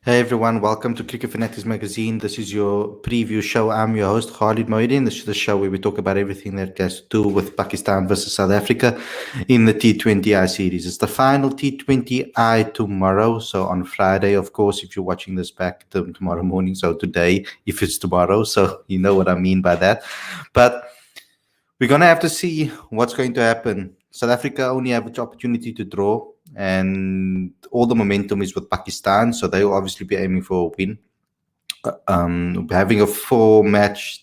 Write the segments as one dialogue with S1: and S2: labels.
S1: Hey everyone, welcome to Cricket Fanatics Magazine. This is your preview show. I'm your host, Khalid Moeddin. This is the show where we talk about everything that has to do with Pakistan versus South Africa in the T20I series. It's the final T20I tomorrow. So on Friday, of course, if you're watching this back tomorrow morning. So today, if it's tomorrow. So you know what I mean by that. But we're going to have to see what's going to happen. South Africa only have an opportunity to draw, and all the momentum is with Pakistan, so they will obviously be aiming for a win. Having a four match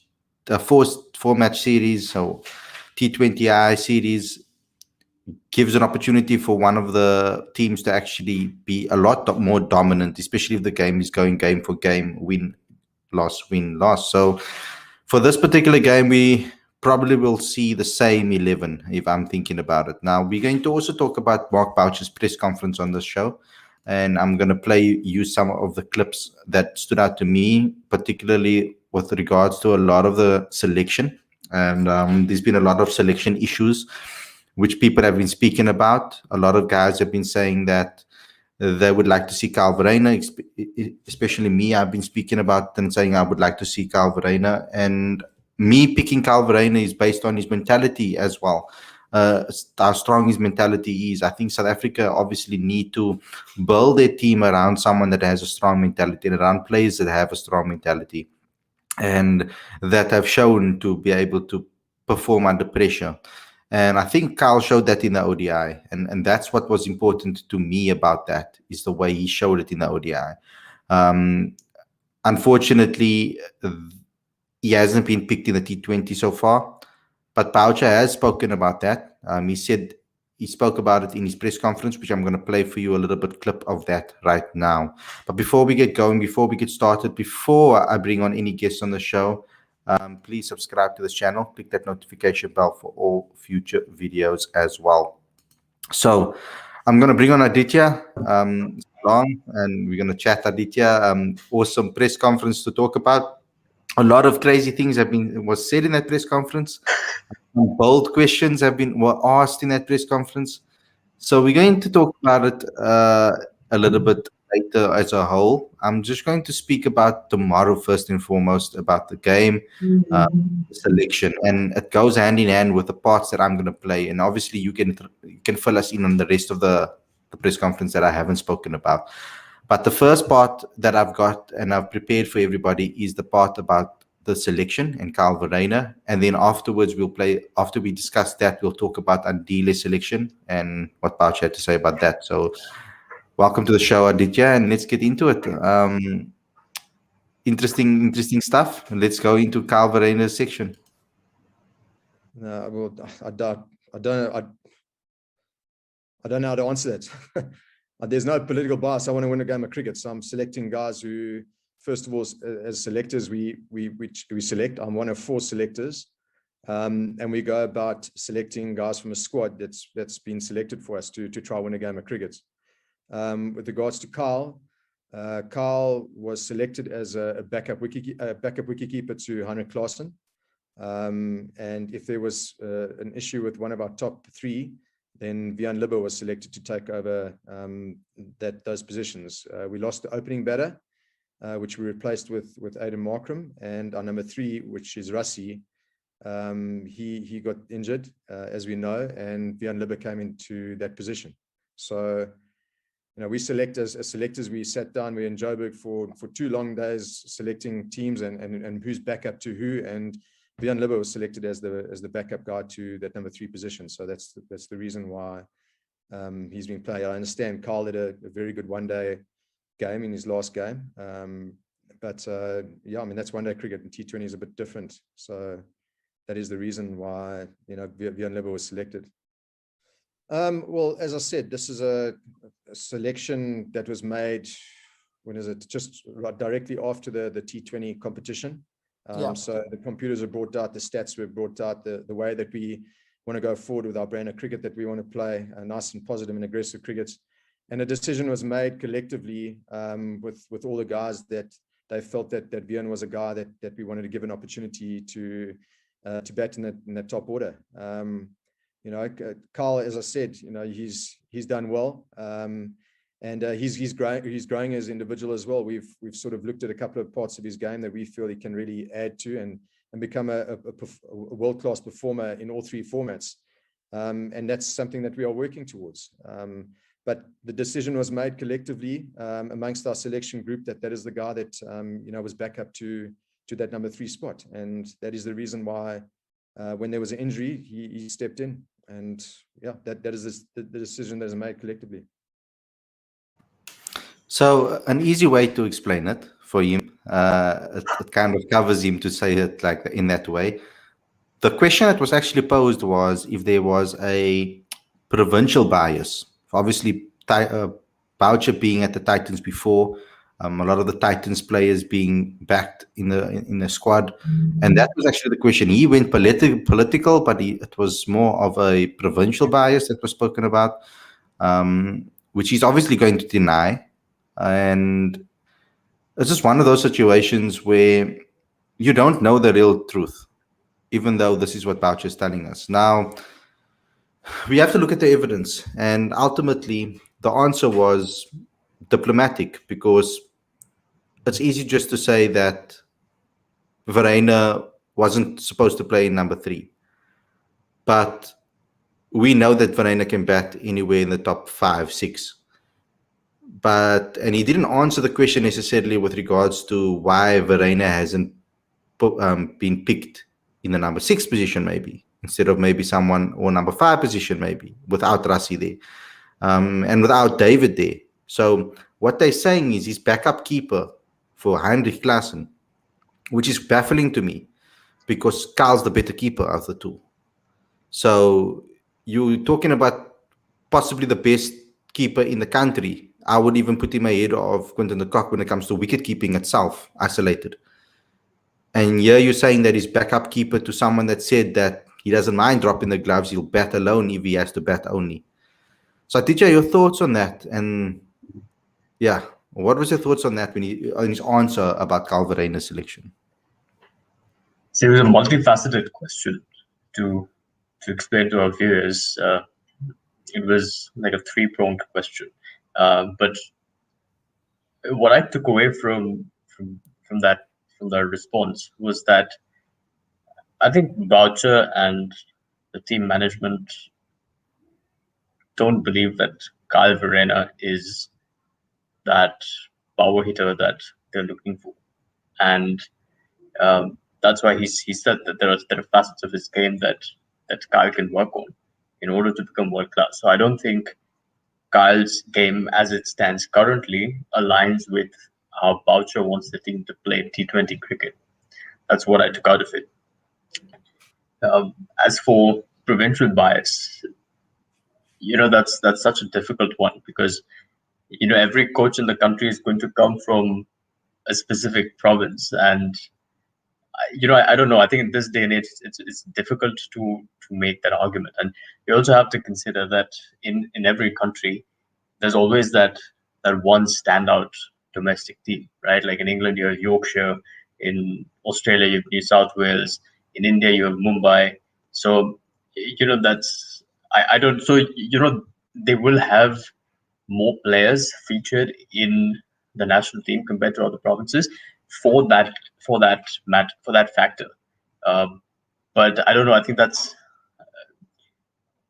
S1: series, so T20I series gives an opportunity for one of the teams to actually be a lot more dominant, especially if the game is going game for game, win, loss, win, loss. So for this particular game, we probably will see the same 11 if I'm thinking about it. Now, we're going to also talk about Mark Boucher's press conference on this show. And I'm going to play you some of the clips that stood out to me, particularly with regards to a lot of the selection. And there's been a lot of selection issues, which people have been speaking about. A lot of guys have been saying that they would like to see Verreynne, especially me. I've been speaking about and saying I would like to see Verreynne, and me picking Verreynne is based on his mentality as well. How strong his mentality is. I think South Africa obviously need to build their team around someone that has a strong mentality and around players that have a strong mentality and that have shown to be able to perform under pressure. And I think Kyle showed that in the ODI. And that's what was important to me about that, is the way he showed it in the ODI. Um, Unfortunately, he hasn't been picked in the T20 so far. But Boucher has spoken about that. He spoke about it in his press conference, which I'm going to play for you a little bit clip of that right now. But before we get going, before we get started, before I bring on any guests on the show, please subscribe to this channel. Click that notification bell for all future videos as well. So I'm going to bring on Aditya along, and we're going to chat. Aditya, awesome press conference to talk about. A lot of crazy things was said in that press conference. Bold questions were asked in that press conference. So we're going to talk about it a little bit later as a whole. I'm just going to speak about tomorrow first and foremost, about the game, the selection, and it goes hand in hand with the parts that I'm going to play. And obviously, you can fill us in on the rest of the press conference that I haven't spoken about. But the first part that I've got and I've prepared for everybody is the part about the selection and Verreynne. And then afterwards, after we discuss that, we'll talk about Andile selection and what Boucher had to say about that. So welcome to the show, Aditya, and let's get into it. Interesting stuff. Let's go into Verreynne's section.
S2: Well, I don't know how to answer that. There's no political bias. I want to win a game of cricket, so I'm selecting guys who, first of all, as selectors, we select. I'm one of 4 selectors, and we go about selecting guys from a squad that's been selected for us to try win a game of cricket. With regards to Kyle was selected as a backup wicketkeeper to Heinrich Klaasen. And if there was an issue with one of our top 3, then Verreynne was selected to take over those positions. We lost the opening batter, which we replaced with Aiden Markram, and our number 3, which is Rassie. He got injured, as we know, and Verreynne came into that position. So, we select as selectors. We sat down. We in Joburg for 2 long days selecting teams and who's backup to who. And Verreynne was selected as the backup guy to that number 3 position. So that's the reason why he's been playing. I understand Carl had a very good one-day game in his last game. But that's one-day cricket, and T20 is a bit different. So that is the reason why Verreynne was selected. Well, as I said, this is a selection that was made, when is it? Just directly after the T20 competition. So the computers have brought out, the stats were brought out, the way that we want to go forward with our brand of cricket, that we want to play a nice and positive and aggressive cricket. And a decision was made collectively with all the guys that they felt that Verreynne was a guy that we wanted to give an opportunity to bat in that top order. Kyle, as I said, he's done well. And he's growing as an individual as well. We've sort of looked at a couple of parts of his game that we feel he can really add to and become a world-class performer in all three formats. And that's something that we are working towards. But the decision was made collectively amongst our selection group that is the guy that was back up to that number 3 spot, and that is the reason why when there was an injury, he stepped in, and yeah, that is the decision that is made collectively.
S1: So an easy way to explain it for him, it kind of covers him to say it like in that way. The question that was actually posed was if there was a provincial bias. Obviously, Boucher being at the Titans before, a lot of the Titans players being backed in the squad, and that was actually the question. He went political, but it was more of a provincial bias that was spoken about, which he's obviously going to deny. And it's just one of those situations where you don't know the real truth, even though this is what Boucher is telling us. Now, we have to look at the evidence, and ultimately the answer was diplomatic, because it's easy just to say that Verreynne wasn't supposed to play in number 3. But we know that Verreynne can bat anywhere in the top 5, 6. And he didn't answer the question necessarily with regards to why Verreynne hasn't been picked in the number 6 position, maybe, instead of maybe someone, or number 5 position, maybe, without Rassie there, and without David there. So what they're saying is he's backup keeper for Heinrich Klaassen, which is baffling to me, because Carl's the better keeper of the two. So you're talking about possibly the best keeper in the country. I would even put him ahead of Quinton de Kock when it comes to wicket keeping itself, isolated. And here you're saying that he's backup keeper to someone that said that he doesn't mind dropping the gloves, he'll bat alone if he has to bat only. So Aditya, your thoughts on that? And yeah, what was your thoughts on that on his answer about Carl Verreynne's selection?
S3: So it was a multifaceted question to explain to our viewers. It was like a 3-pronged question. But what I took away from that response was that I think Boucher and the team management don't believe that Kyle Verreynne is that power hitter that they're looking for, and that's why he said that there are facets of his game that Kyle can work on in order to become world class. So I don't think Kyle's game as it stands currently aligns with how Boucher wants the team to play T20 cricket. That's what I took out of it. As for provincial bias, that's such a difficult one, because every coach in the country is going to come from a specific province, and I don't know. I think in this day and age, it's difficult to make that argument. And you also have to consider that in every country, there's always that one standout domestic team, right? Like in England, you have Yorkshire. In Australia, you have New South Wales. In India, you have Mumbai. So, that's, I don't, so, they will have more players featured in the national team compared to other provinces for that factor. But I don't know. I think that's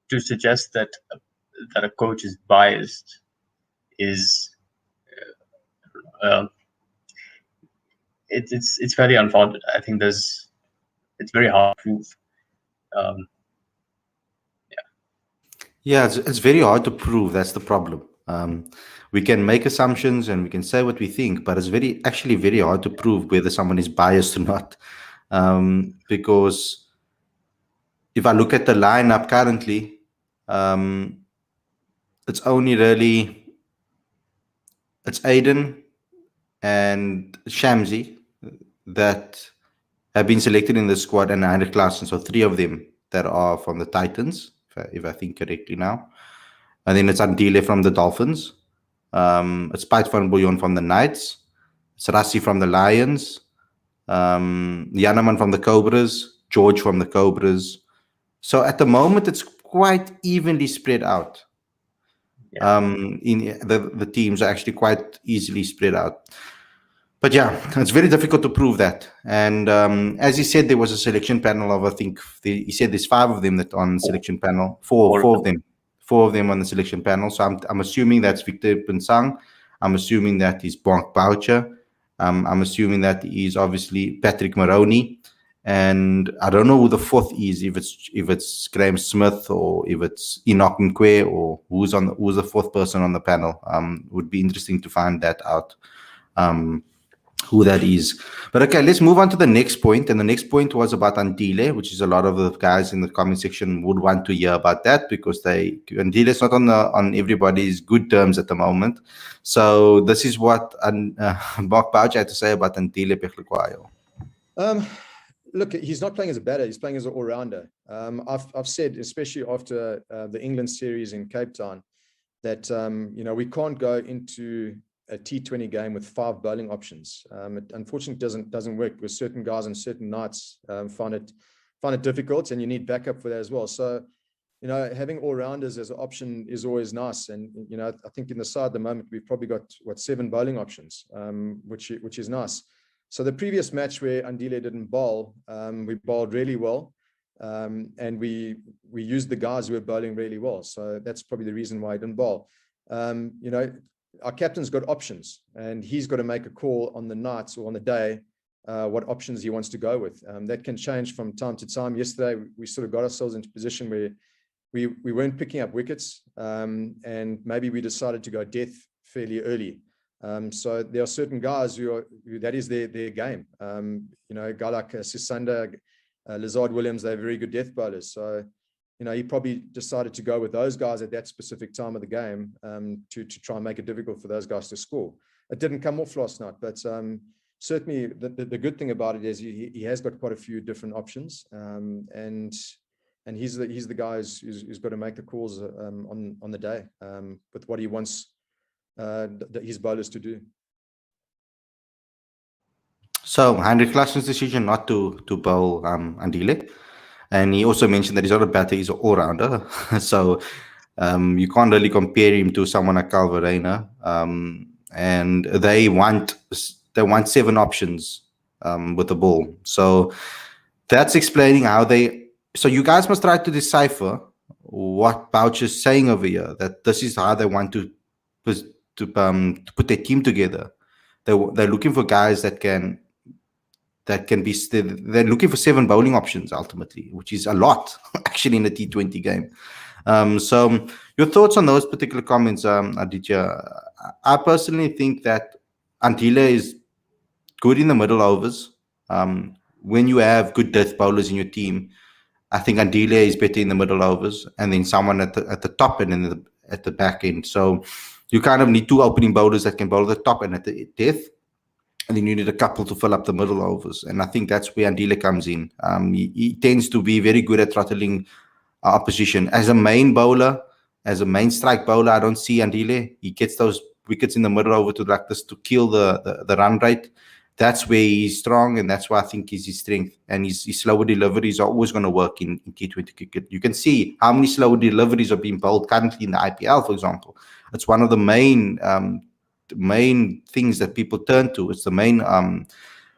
S3: to suggest that a coach is biased is it's very unfounded. I think it's very hard to prove.
S1: Yeah, it's very hard to prove. That's the problem. We can make assumptions and we can say what we think, but it's actually very hard to prove whether someone is biased or not. Because if I look at the lineup currently, it's only really Aiden and Shamsi that have been selected in the squad, and Heinrich Klaassen. So 3 of them that are from the Titans, if I think correctly now. And then it's Andile from the Dolphins. It's Piet van Bouillon from the Knights. It's Rassie from the Lions. Janneman from the Cobras. George from the Cobras. So at the moment, it's quite evenly spread out.
S3: Yeah.
S1: In the teams are actually quite easily spread out. But yeah, it's very difficult to prove that. And as he said, there was a selection panel of, I think, he said there's 5 of them that on the selection panel, four of them. 4 of them on the selection panel. So I'm assuming that's Victor Pinsang. I'm assuming that is Mark Boucher. I'm assuming that is obviously Patrick Maroney. And I don't know who the 4th is, if it's Graham Smith or if it's Enoch Nkwe or who's the 4th person on the panel. Would be interesting to find that out. Who that is. But okay, let's move on to the next point. And the next point was about Andile, which is a lot of the guys in the comment section would want to hear about that, because Andile is not on everybody's good terms at the moment. So this is what Mark Boucher had to say about Andile Phehlukwayo.
S2: Look, he's not playing as a batter, he's playing as an all-rounder. I've said, especially after the England series in Cape Town, that we can't go into a T20 game with 5 bowling options. It unfortunately doesn't work, with certain guys on certain nights find it difficult, and you need backup for that as well. So, having all-rounders as an option is always nice. And, I think in the side at the moment, we've probably got, 7 bowling options, which is nice. So the previous match where Andile didn't bowl, we bowled really well. And we used the guys who were bowling really well. So that's probably the reason why he didn't bowl. Our captain's got options, and he's got to make a call on the nights or on the day what options he wants to go with. That can change from time to time. Yesterday, we sort of got ourselves into a position where we weren't picking up wickets, and maybe we decided to go death fairly early. So there are certain guys who that is their game. A guy like Sisanda, Lazard Williams, they're very good death bowlers. So he probably decided to go with those guys at that specific time of the game to try and make it difficult for those guys to score. It didn't come off last night, but certainly the good thing about it is he has got quite a few different options, and he's the guy who's got to make the calls on the day with what he wants his bowlers to do.
S1: So Heinrich Larssen's decision not to bowl Andile. And he also mentioned that he's not a batter, he's an all-rounder. So you can't really compare him to someone like Verreynne. And they want 7 options with the ball. So that's explaining how so you guys must try to decipher what Boucher's saying over here, that this is how they want to put their team together. They're looking for guys that can be, they're looking for 7 bowling options ultimately, which is a lot actually in a T20 game. So your thoughts on those particular comments, Aditya? I personally think that Andile is good in the middle overs. When you have good death bowlers in your team, I think Andile is better in the middle overs, and then someone at the top and then at the back end. So you kind of need 2 opening bowlers that can bowl at the top and at the death. And then you need a couple to fill up the middle overs. And I think that's where Andile comes in. He tends to be very good at throttling opposition. As a main bowler, as a main strike bowler, I don't see Andile. He gets those wickets in the middle over to like this to kill the run rate. That's where he's strong, and that's why I think is his strength. And his slower deliveries are always going to work in T20 cricket. You can see how many slower deliveries are being bowled currently in the IPL, for example. It's one of the main things that people turn to. It's the main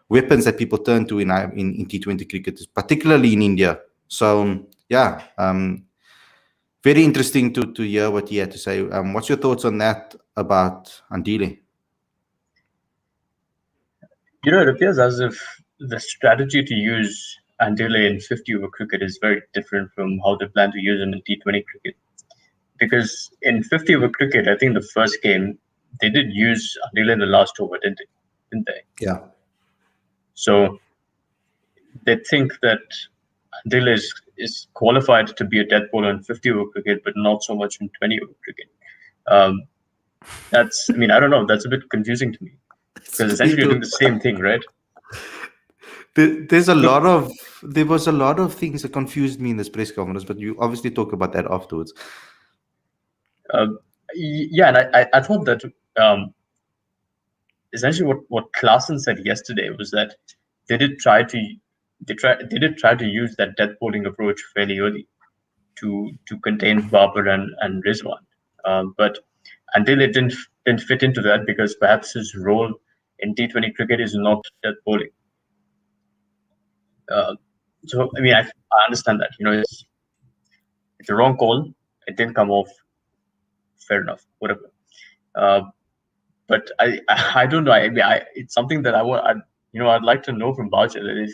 S1: weapons that people turn to in T20 cricket, particularly in India. So yeah, very interesting to hear what he had to say. What's your thoughts on that about Andile?
S3: It appears as if the strategy to use Andile in 50-over cricket is very different from how they plan to use him in T20 cricket. Because in 50-over cricket, I think the first game, they did use Andile in the last over, didn't they?
S1: Yeah.
S3: So they think that Andile is qualified to be a death bowler in 50-over cricket, but not so much in 20-over cricket. I don't know. That's a bit confusing to me. Because essentially you're doing the same thing, right?
S1: There was a lot of things that confused me in this press conference, but you obviously talk about that afterwards.
S3: And I thought that essentially what Klaasen said yesterday was that they did try to use that death bowling approach fairly early to contain Babar and Rizwan. But until it didn't fit into that, because perhaps his role in T20 cricket is not death bowling. So I mean, I understand that, it's a wrong call. It didn't come off. Fair enough, whatever. But I don't know. I mean, it's something that I'd like to know from Boucher, that if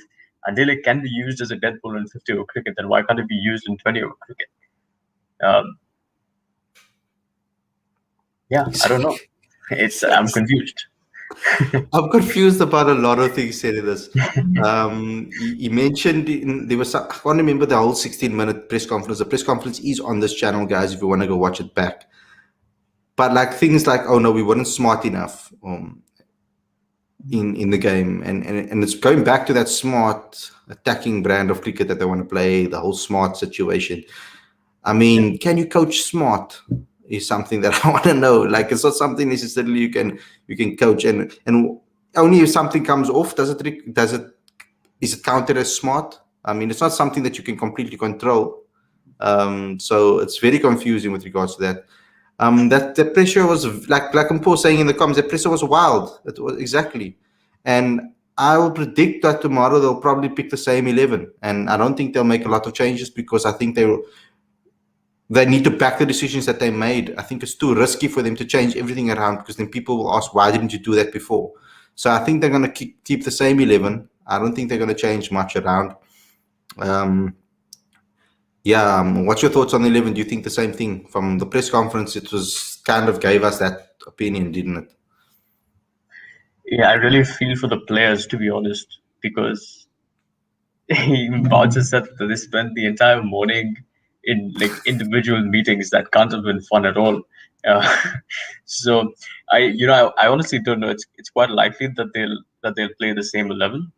S3: Andile can be used as a death bowler in 50-over cricket, then why can't it be used in 20-over cricket? Yeah, I don't know. I'm confused.
S1: I'm confused about a lot of things said in this. He mentioned there was I can't remember the whole 16-minute press conference. The press conference is on this channel, guys, if you want to go watch it back. But like things like, oh no, we weren't smart enough in the game, and it's going back to that smart attacking brand of cricket that they want to play, the whole smart situation. I mean, can you coach smart? Is something that I want to know. Like, it's not something necessarily you can coach, and only if something comes off is it counted as smart? I mean, it's not something that you can completely control. So it's very confusing with regards to that. That the pressure was like I'm saying in the comments, the pressure was wild. It was exactly, and I will predict that tomorrow they'll probably pick the same 11, and I don't think they'll make a lot of changes, because I think they need to back the decisions that they made. I think it's too risky for them to change everything around, because then people will ask, why didn't you do that before? So I think they're going to keep the same 11. I don't think they're going to change much around. What's your thoughts on the 11? Do you think the same thing? From the press conference, it was kind of gave us that opinion, didn't it?
S3: Yeah, I really feel for the players, to be honest, because Boucher said that they spent the entire morning in like individual meetings that can't have been fun at all. So I honestly don't know. It's quite likely that they'll play the same 11,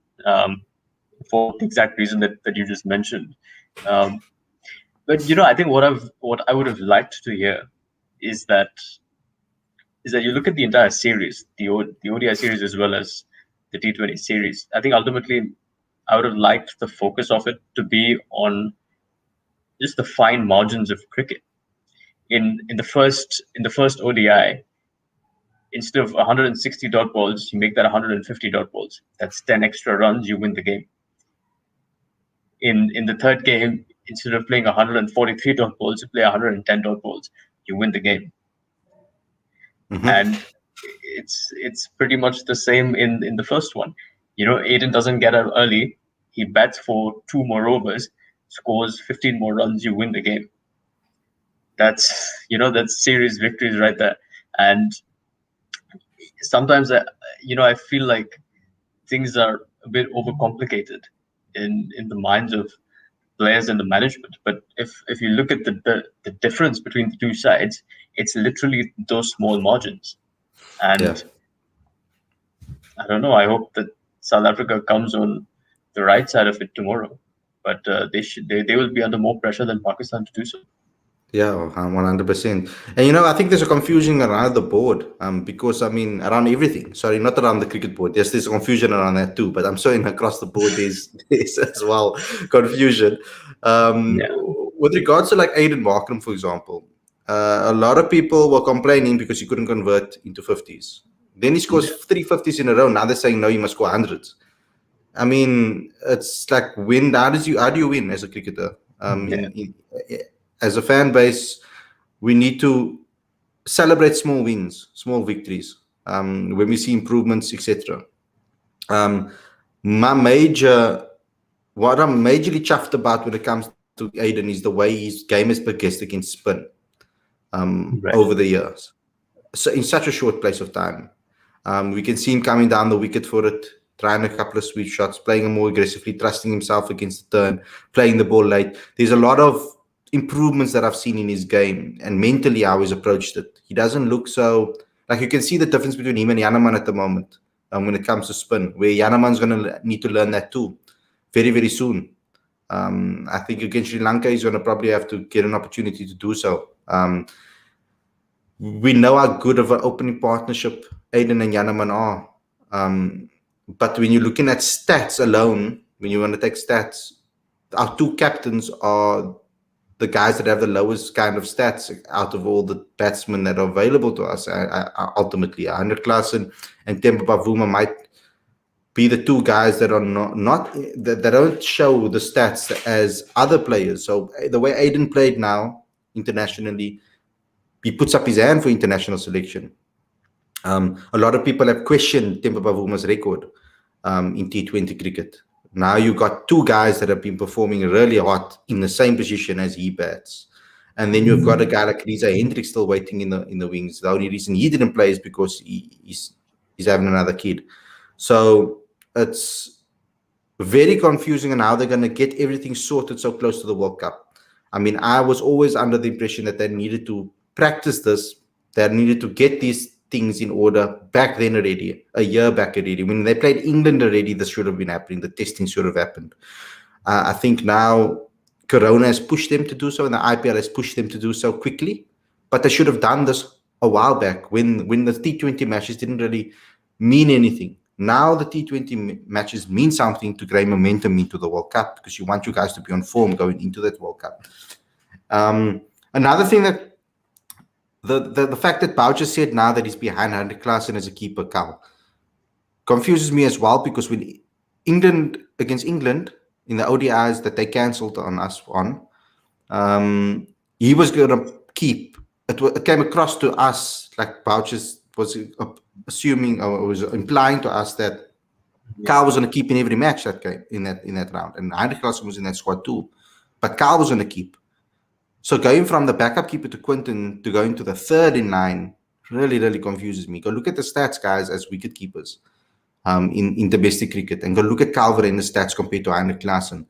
S3: for the exact reason that you just mentioned. But I think what I would have liked to hear is that you look at the entire series, the ODI series as well as the T20 series. I think ultimately I would have liked the focus of it to be on just the fine margins of cricket. In the first ODI, instead of 160 dot balls, you make that 150 dot balls. That's 10 extra runs. You win the game. In the third game, instead of playing 143 dot balls, you play 110 dot balls. You win the game. Mm-hmm. And it's pretty much the same in the first one. Aiden doesn't get out early. He bats for 2 more overs, scores 15 more runs. You win the game. That's series victories right there. And sometimes I feel like things are a bit overcomplicated in the minds of players and the management. But if you look at the difference between the two sides, it's literally those small margins. And I don't know. I hope that South Africa comes on the right side of it tomorrow. But they will be under more pressure than Pakistan to do so.
S1: Yeah, 100%. And I think there's a confusion around the board, because around everything. Sorry, not around the cricket board. Yes, there's confusion around that too. But I'm saying across the board, there's as well confusion. With regards to like Aiden Markram, for example, a lot of people were complaining because he couldn't convert into 50s. Then he scores 3 50s in a row. Now they're saying no, you must score 100s. I mean, it's like how do you win as a cricketer? As a fan base, we need to celebrate small wins, small victories, when we see improvements, etc. What I'm majorly chuffed about when it comes to Aiden is the way his game has progressed against spin over the years. So in such a short place of time, we can see him coming down the wicket for it, trying a couple of sweet shots, playing more aggressively, trusting himself against the turn, playing the ball late. There's a lot of improvements that I've seen in his game, and mentally how he's approached it. He doesn't look so like, you can see the difference between him and Janneman at the moment when it comes to spin, where Janneman's going to need to learn that too very, very soon. I think against Sri Lanka, he's going to probably have to get an opportunity to do so. We know how good of an opening partnership Aiden and Janneman are. But when you're looking at stats alone, when you want to take stats, our 2 captains are the guys that have the lowest kind of stats out of all the batsmen that are available to us. Ultimately, Heinrich Klaasen and Temba Bavuma might be the two guys that are not that don't show the stats as other players. So the way Aiden played now internationally, he puts up his hand for international selection. A lot of people have questioned Temba Bavuma's record in T20 cricket. Now you got two guys that have been performing really hot in the same position as he bats. And then you've got a guy like Riza Hendrik still waiting in the wings. The only reason he didn't play is because he's having another kid. So it's very confusing on how they're going to get everything sorted so close to the World Cup. I mean, I was always under the impression that they needed to practice this. They needed to get these things in order back then already, a year back already. When they played England already, this should have been happening. The testing should have happened. I think now Corona has pushed them to do so, and the IPL has pushed them to do so quickly. But they should have done this a while back when the T20 matches didn't really mean anything. Now the T20 matches mean something to gain momentum into the World Cup, because you want you guys to be on form going into that World Cup. Another thing that the fact that Boucher said now that he's behind Heinrich Klaasen as a keeper, Carl, confuses me as well, because when England against England in the ODIs that they cancelled on us he was going to keep. It came across to us like Boucher was assuming or was implying to us that Carl was going to keep in every match that game in that round, and Heinrich Klaasen was in that squad too, but Carl was going to keep. So going from the backup keeper to Quinton to going to the third in line really, really confuses me. Go look at the stats, guys, as wicket keepers in domestic cricket, and go look at Carl Verreynne's stats compared to Heinrich Klaasen.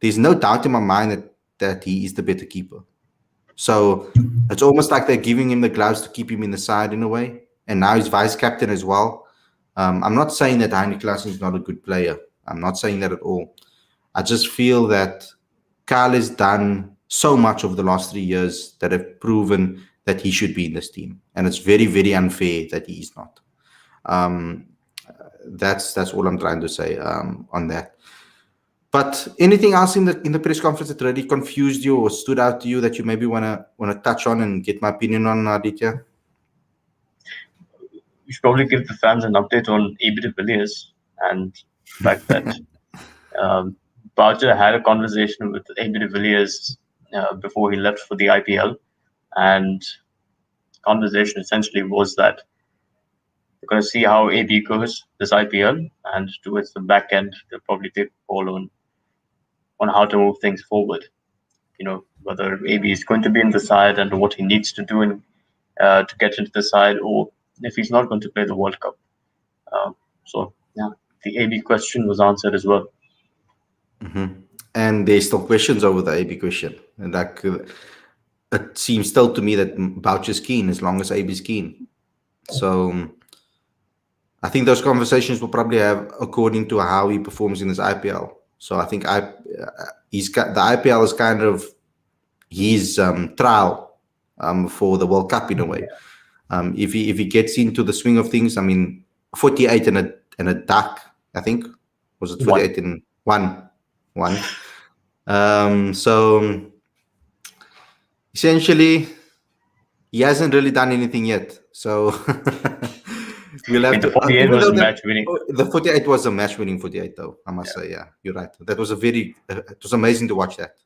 S1: There's no doubt in my mind that he is the better keeper. So it's almost like they're giving him the gloves to keep him in the side in a way. And now he's vice captain as well. I'm not saying that Heinrich Klaasen is not a good player. I'm not saying that at all. I just feel that Carl has done so much over the last 3 years that have proven that he should be in this team. And it's very, very unfair that he is not. That's all I'm trying to say on that. But anything else in the press conference that really confused you or stood out to you that you maybe want to touch on and get my opinion on, Aditya?
S3: We should probably give the fans an update on AB de Villiers and the fact that Boucher had a conversation with AB de Villiers before he left for the IPL, and the conversation essentially was that we're going to see how AB goes this IPL, and towards the back end they'll probably take a call on how to move things forward. You know, whether AB is going to be in the side and what he needs to do to get into the side, or if he's not going to play the World Cup. So yeah, the AB question was answered as well.
S1: Mm-hmm. And there's still questions over the AB question. And it seems still to me that Boucher's keen as long as AB's keen. So I think those conversations will probably have according to how he performs in this IPL. So I think the IPL is kind of his trial for the World Cup in a way. If he gets into the swing of things, I mean, 48 and a duck, I think. Was it 48 and one? So essentially, he hasn't really done anything yet. So we'll have
S3: the 48 was match winning.
S1: The 48 was a match winning 48, though. I must say, yeah, you're right. That was it was amazing to watch that.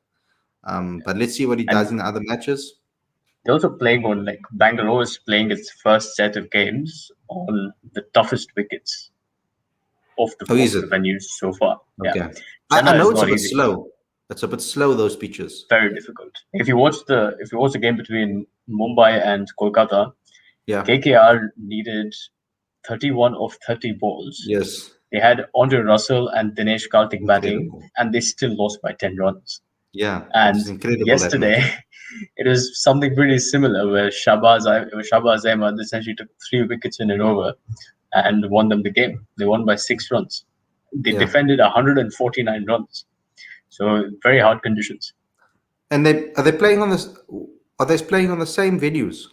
S1: But let's see what he does in the other matches.
S3: They're also playing on, like, Bangalore is playing its first set of games on the toughest wickets of the venues so far.
S1: Okay.
S3: Yeah.
S1: I know it's a bit slow. It's a bit slow, those pitches.
S3: Very difficult. If you watch the game between Mumbai and Kolkata, KKR needed 31 of 30 balls.
S1: Yes.
S3: They had Andre Russell and Dinesh Karthik batting, and they still lost by 10 runs.
S1: Yeah.
S3: And yesterday, it was something pretty similar where Shahbaz Ahmed essentially took 3 wickets in an over and won them the game. They won by 6 runs. They defended 149 runs. So very hard conditions.
S1: And are they playing on this? Are they playing on the same venues?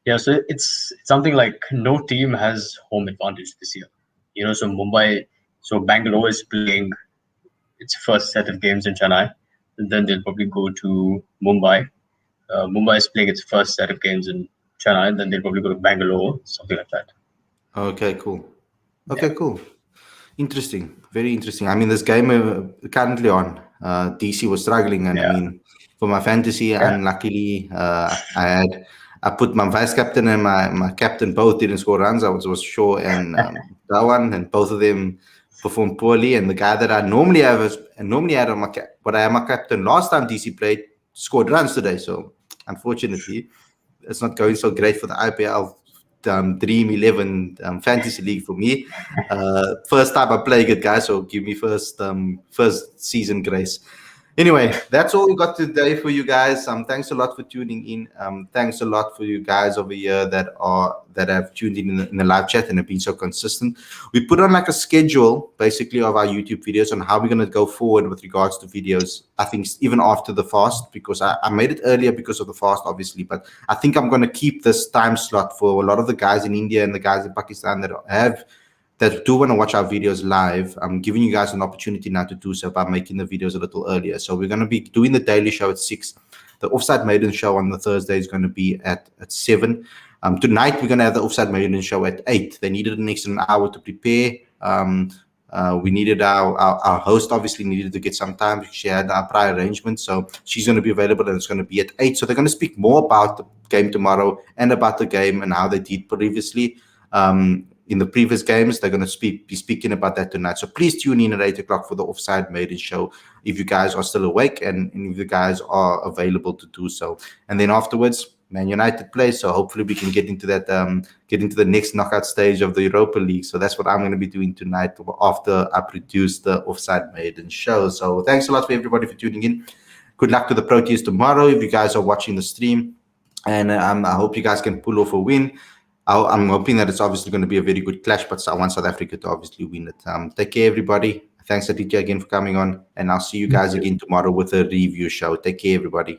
S3: Yeah, so it's something like no team has home advantage this year. You know, so Bangalore is playing its first set of games in Chennai. and then they'll probably go to Mumbai. Mumbai is playing its first set of games in Chennai, and then they'll probably go to Bangalore, something like that.
S1: Okay, cool. Okay, cool. Interesting. Very interesting. I mean, this game currently on. DC was struggling, and I mean, for my fantasy, unluckily, I put my vice captain and my captain both didn't score runs. I was Shaw and Dhawan, and both of them performed poorly. And the guy that I normally had on but I am my captain last time DC played, scored runs today. So unfortunately, it's not going so great for the IPL Dream 11 fantasy league for me. First time I play it, guys, so give me first season grace. Anyway, that's all we got today for you guys. Thanks a lot for tuning in. Thanks a lot for you guys over here that have tuned in the live chat and have been so consistent. We put on like a schedule basically of our YouTube videos on how we're going to go forward with regards to videos. I think even after the fast, because I made it earlier because of the fast, obviously, but I think I'm going to keep this time slot for a lot of the guys in India and the guys in Pakistan that do want to watch our videos live. I'm giving you guys an opportunity now to do so by making the videos a little earlier. So we're going to be doing the daily show at 6. The Offside Maiden show on the Thursday is going to be at 7. Tonight, we're going to have the Offside Maiden show at 8. They needed an extra hour to prepare. We needed our host, obviously, needed to get some time because she had our prior arrangements. So she's going to be available and it's going to be at 8. So they're going to speak more about the game tomorrow and about the game and how they did previously. In the previous games, they're going to be speaking about that tonight. So please tune in at 8 o'clock for the Offside Maiden show if you guys are still awake and if you guys are available to do so. And then afterwards, Man United plays. So hopefully we can get into that, get into the next knockout stage of the Europa League. So that's what I'm going to be doing tonight after I produce the Offside Maiden show. So thanks a lot for everybody for tuning in. Good luck to the Proteas tomorrow if you guys are watching the stream. And I hope you guys can pull off a win. I'm hoping that it's obviously going to be a very good clash, but I want South Africa to obviously win it. Take care, everybody. Thanks, Aditya, again for coming on. And I'll see you guys again tomorrow with a review show. Take care, everybody.